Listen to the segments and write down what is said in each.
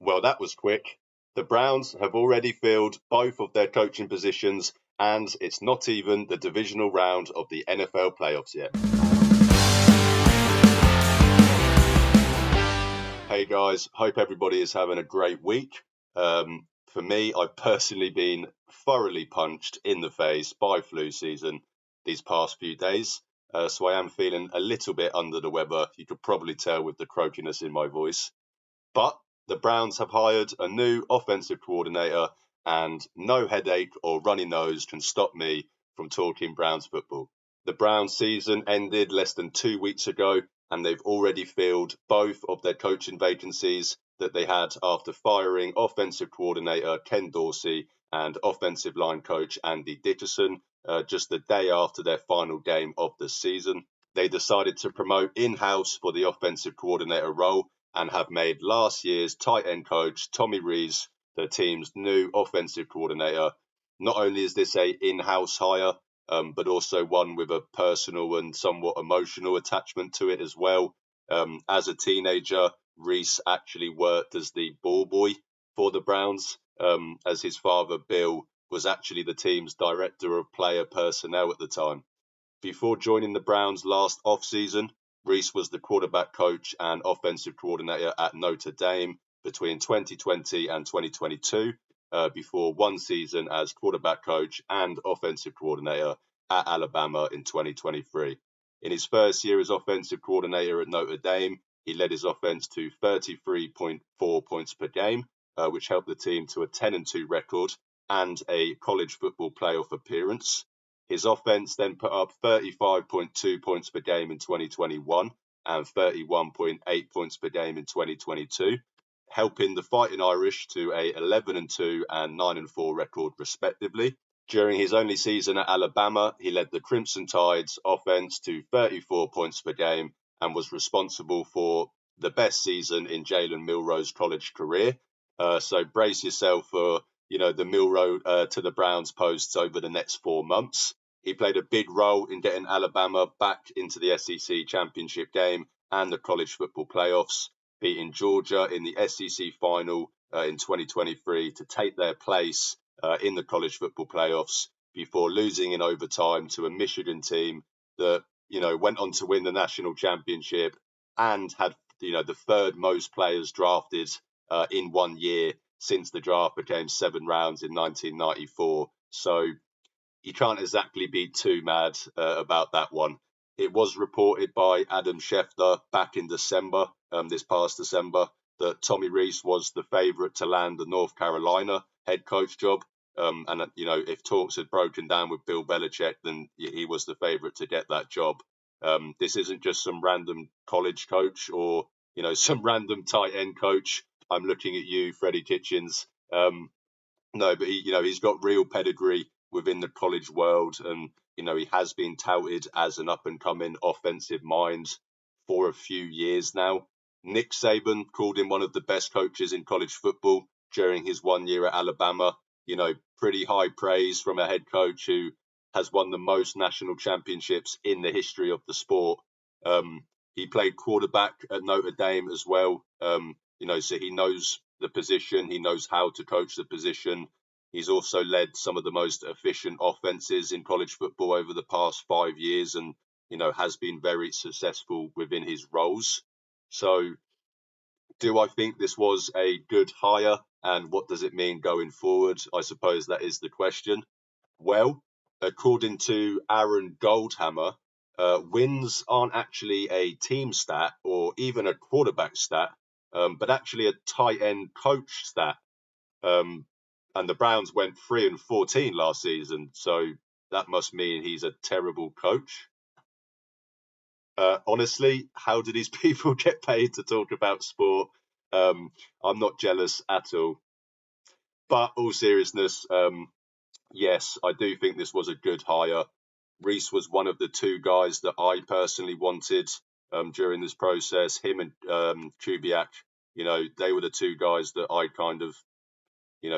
Well, that was quick. The Browns have already filled both of their coaching positions, and it's not even the divisional round of the NFL playoffs yet. Hey guys, hope everybody is having a great week. For me, I've personally been thoroughly punched in the face by flu season these past few days. So I am feeling a little bit under the weather. You could probably tell with the croakiness in my voice. But the Browns have hired a new offensive coordinator, and no headache or runny nose can stop me from talking Browns football. The Browns season ended less than 2 weeks ago, and they've already filled both of their coaching vacancies that they had after firing offensive coordinator Ken Dorsey and offensive line coach Andy Dickerson just the day after their final game of the season. They decided to promote in-house for the offensive coordinator role and have made last year's tight end coach Tommy Rees the team's new offensive coordinator. Not only is this a in-house hire, but also one with a personal and somewhat emotional attachment to it as well. As a teenager, Rees actually worked as the ball boy for the Browns, as his father Bill was actually the team's director of player personnel at the time. Before joining the Browns last offseason, Rees was the quarterback coach and offensive coordinator at Notre Dame between 2020 and 2022, before one season as quarterback coach and offensive coordinator at Alabama in 2023. In his first year as offensive coordinator at Notre Dame, he led his offense to 33.4 points per game, which helped the team to a 10-2 record and a college football playoff appearance. His offense then put up 35.2 points per game in 2021 and 31.8 points per game in 2022, helping the Fighting Irish to a 11-2 and 9-4 record respectively. During his only season at Alabama, he led the Crimson Tide's offense to 34 points per game and was responsible for the best season in Jalen Milroe's college career. So brace yourself for the Milroe to the Browns posts over the next 4 months. He played a big role in getting Alabama back into the SEC championship game and the college football playoffs, beating Georgia in the SEC final in 2023 to take their place in the college football playoffs before losing in overtime to a Michigan team that, went on to win the national championship and had, the third most players drafted in 1 year since the draft became 7 rounds in 1994. So you can't exactly be too mad about that one. It was reported by Adam Schefter back in December, this past December, that Tommy Rees was the favourite to land the North Carolina head coach job. And, if talks had broken down with Bill Belichick, then he was the favourite to get that job. This isn't just some random college coach or, some random tight end coach. I'm looking at you, Freddie Kitchens. No, but he's got real pedigree within the college world, and he has been touted as an up and coming offensive mind for a few years now. Nick Saban called him one of the best coaches in college football during his 1 year at Alabama. Pretty high praise from a head coach who has won the most national championships in the history of the sport. He played quarterback at Notre Dame as well. So he knows the position. He knows how to coach the position. He's also led some of the most efficient offenses in college football over the past 5 years and, has been very successful within his roles. So do I think this was a good hire? And what does it mean going forward? I suppose that is the question. Well, according to Aaron Goldhammer, wins aren't actually a team stat or even a quarterback stat, but actually a tight end coach stat. And the Browns went 3-14 last season, so that must mean he's a terrible coach. Honestly, how do these people get paid to talk about sport? I'm not jealous at all. But all seriousness, yes, I do think this was a good hire. Rees was one of the 2 guys that I personally wanted during this process. Him and Kubiak, they were the 2 guys that I kind of,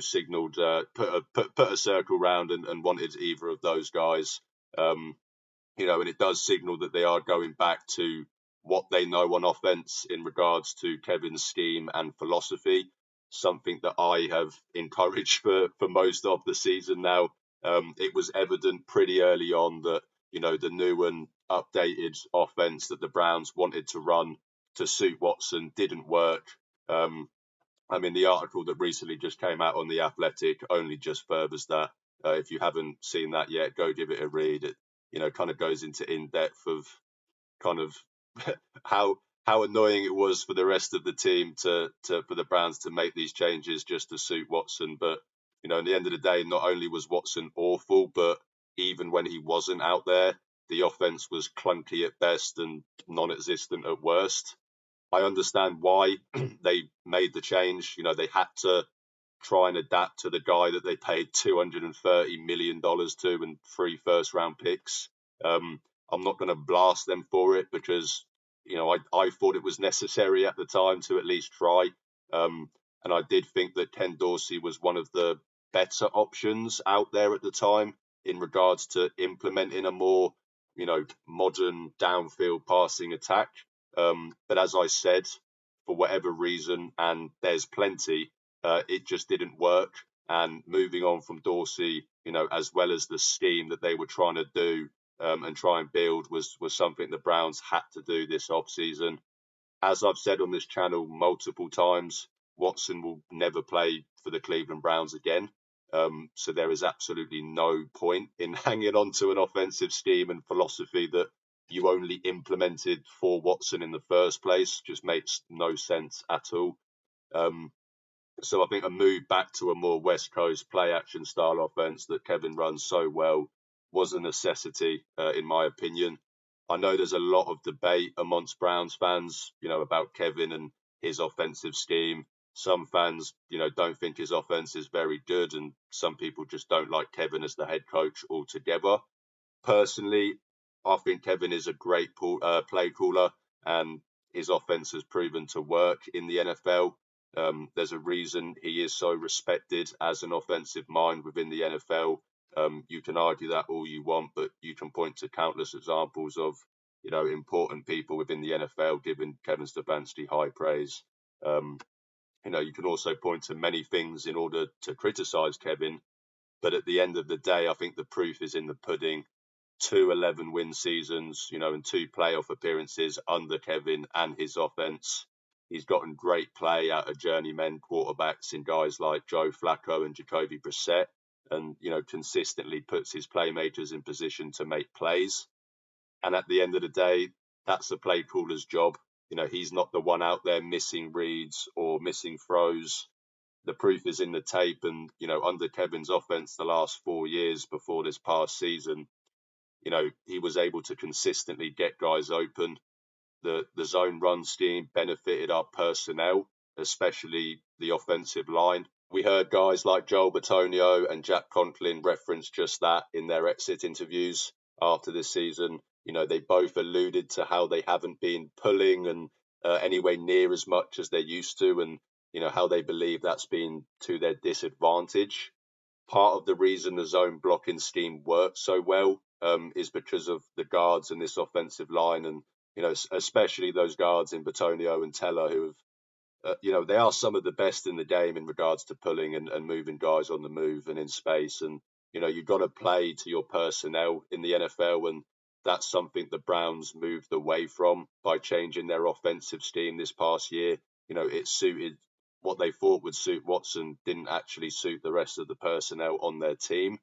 signaled, put a circle round and wanted either of those guys. And it does signal that they are going back to what they know on offense in regards to Kevin's scheme and philosophy. something that I have encouraged for most of the season now. It was evident pretty early on that, the new and updated offense that the Browns wanted to run to suit Watson didn't work. Um, I mean, the article that recently just came out on The Athletic only just furthers that. If you haven't seen that yet, go give it a read. It, kind of goes into in depth of kind of how how annoying it was for the rest of the team to for the Browns to make these changes just to suit Watson. But at the end of the day, not only was Watson awful, but even when he wasn't out there, the offense was clunky at best and non-existent at worst. I understand why they made the change. They had to try and adapt to the guy that they paid $230 million to and 3 first-round picks. Um, I'm not going to blast them for it because I thought it was necessary at the time to at least try. And I did think that Ken Dorsey was one of the better options out there at the time in regards to implementing a more modern downfield passing attack. But as I said, for whatever reason, and there's plenty, it just didn't work. And moving on from Dorsey, as well as the scheme that they were trying to do and try and build was something the Browns had to do this offseason. As I've said on this channel multiple times, Watson will never play for the Cleveland Browns again. So there is absolutely no point in hanging on to an offensive scheme and philosophy that you only implemented for Watson in the first place. Just makes no sense at all. So I think a move back to a more West Coast play action style offense that Kevin runs so well was a necessity, in my opinion. I know there's a lot of debate amongst Browns fans, about Kevin and his offensive scheme. Some fans, don't think his offense is very good, and some people just don't like Kevin as the head coach altogether. Personally, I think Kevin is a great play caller, and his offense has proven to work in the NFL. There's a reason he is so respected as an offensive mind within the NFL. You can argue that all you want, but you can point to countless examples of, important people within the NFL giving Kevin Stefanski high praise. Um, you can also point to many things in order to criticize Kevin, but at the end of the day, I think the proof is in the pudding. 2 11-win seasons, and 2 playoff appearances under Kevin and his offense. He's gotten great play out of journeyman quarterbacks in guys like Joe Flacco and Jacoby Brissett, and consistently puts his playmakers in position to make plays. And at the end of the day, that's the play caller's job. He's not the one out there missing reads or missing throws. The proof is in the tape, and under Kevin's offense the last 4 years before this past season, he was able to consistently get guys open. The zone run scheme benefited our personnel, especially the offensive line. We heard guys like Joel Bitonio and Jack Conklin reference just that in their exit interviews after this season. They both alluded to how they haven't been pulling and anywhere near as much as they used to, and how they believe that's been to their disadvantage. Part of the reason the zone blocking scheme works so well is because of the guards in this offensive line, and especially those guards in Batonio and Teller, who have they are some of the best in the game in regards to pulling and moving guys on the move and in space. And you've got to play to your personnel in the NFL, and that's something the Browns moved away from by changing their offensive scheme this past year. It suited what they thought would suit Watson, didn't actually suit the rest of the personnel on their team.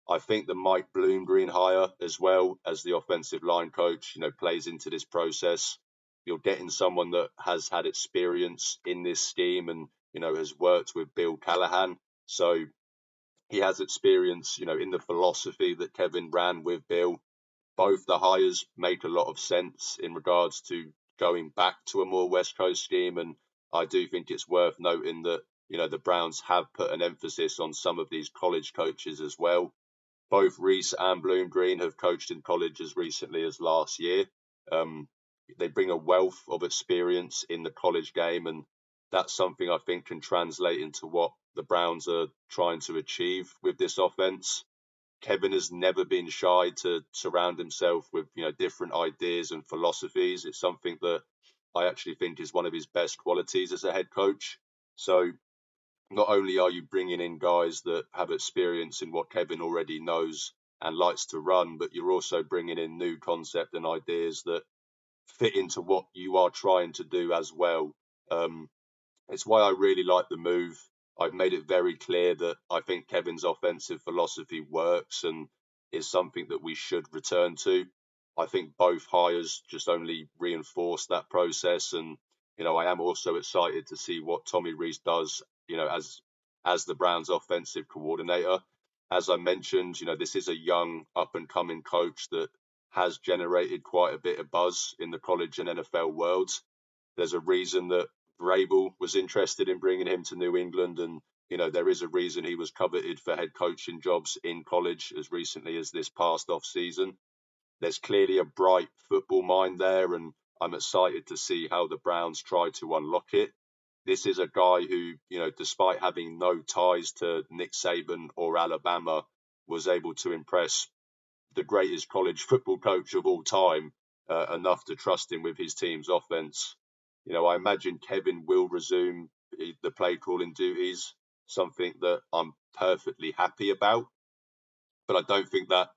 I think the Mike Bloomgreen hire, as well as the offensive line coach, plays into this process. You're getting someone that has had experience in this scheme and, has worked with Bill Callahan. So he has experience, in the philosophy that Kevin ran with Bill. Both the hires make a lot of sense in regards to going back to a more West Coast scheme. And I do think it's worth noting that, the Browns have put an emphasis on some of these college coaches as well. Both Reese and Bloomgreen have coached in college as recently as last year. Um, they bring a wealth of experience in the college game, and that's something I think can translate into what the Browns are trying to achieve with this offense. Kevin has never been shy to surround himself with different ideas and philosophies. It's something that I actually think is one of his best qualities as a head coach. So not only are you bringing in guys that have experience in what Kevin already knows and likes to run, but you're also bringing in new concept and ideas that fit into what you are trying to do as well. Um, it's why I really like the move. I've made it very clear that I think Kevin's offensive philosophy works and is something that we should return to. I think both hires just only reinforce that process, and I am also excited to see what Tommy Rees does. As the Browns' offensive coordinator. As I mentioned, this is a young up and coming coach that has generated quite a bit of buzz in the college and NFL worlds. There's a reason that Vrabel was interested in bringing him to New England, and there is a reason he was coveted for head coaching jobs in college as recently as this past off season. There's clearly a bright football mind there, and I'm excited to see how the Browns try to unlock it. This is a guy who, despite having no ties to Nick Saban or Alabama, was able to impress the greatest college football coach of all time enough to trust him with his team's offense. I imagine Kevin will resume the play calling duties, something that I'm perfectly happy about. But I don't think that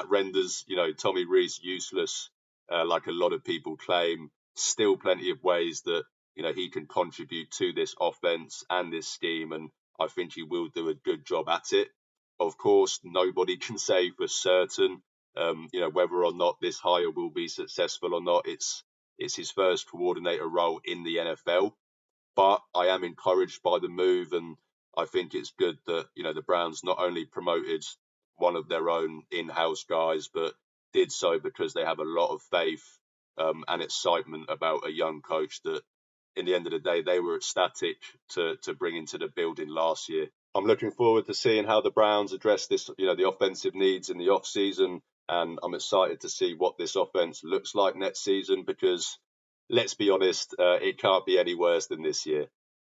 renders Tommy Rees useless, like a lot of people claim. Still, plenty of ways that he can contribute to this offense and this scheme, and I think he will do a good job at it. Of course, nobody can say for certain, whether or not this hire will be successful or not. It's his first coordinator role in the NFL, but I am encouraged by the move, and I think it's good that the Browns not only promoted one of their own in-house guys, but did so because they have a lot of faith and excitement about a young coach that, in the end of the day, they were ecstatic to bring into the building last year. I'm looking forward to seeing how the Browns address this, the offensive needs in the off season, and I'm excited to see what this offense looks like next season because, let's be honest, it can't be any worse than this year.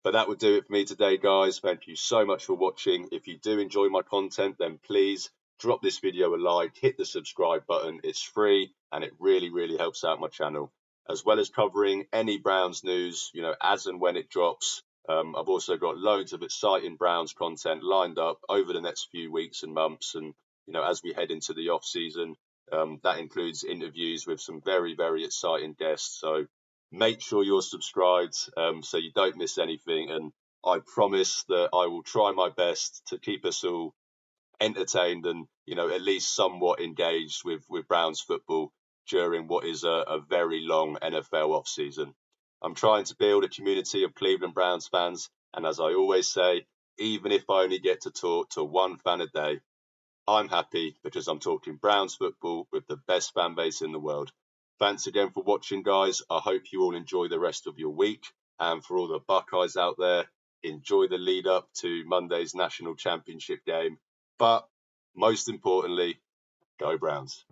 But that would do it for me today, guys. Thank you so much for watching. If you do enjoy my content, then please drop this video a like, hit the subscribe button. It's free and it really, really helps out my channel. As well as covering any Browns news, as and when it drops. I've also got loads of exciting Browns content lined up over the next few weeks and months. And, as we head into the off season, that includes interviews with some very, very exciting guests. So make sure you're subscribed so you don't miss anything. And I promise that I will try my best to keep us all entertained and, at least somewhat engaged with Browns football during what is a very long NFL off season. I'm trying to build a community of Cleveland Browns fans. And as I always say, even if I only get to talk to one fan a day, I'm happy because I'm talking Browns football with the best fan base in the world. Thanks again for watching, guys. I hope you all enjoy the rest of your week. And for all the Buckeyes out there, enjoy the lead up to Monday's national championship game. But most importantly, go Browns.